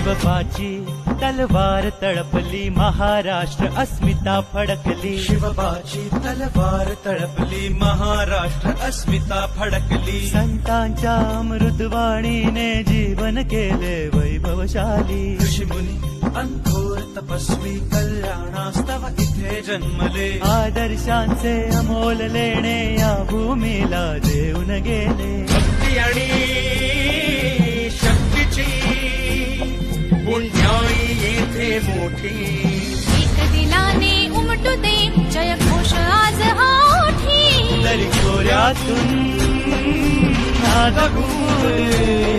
शिवबाची तलवार तळपली, महाराष्ट्र अस्मिता फडकली. शिवबाची तलवार तळपली, महाराष्ट्र अस्मिता फडकली. संतांच्या अमृतवाणीने जीवन केले वैभवशाली. ऋषिमुनी अंथोर तपस्वी कल्याणास्तव इथे जन्मले. आदर्शांचे अमोल लेणे या भूमीला देऊन गेले. भक्ती आणि शक्तीची पुण्याई येथे मोठी. एक दिलाने उमटू दे जय घोष आज हा ओठी. दरी खोऱ्यातून नाद घुमले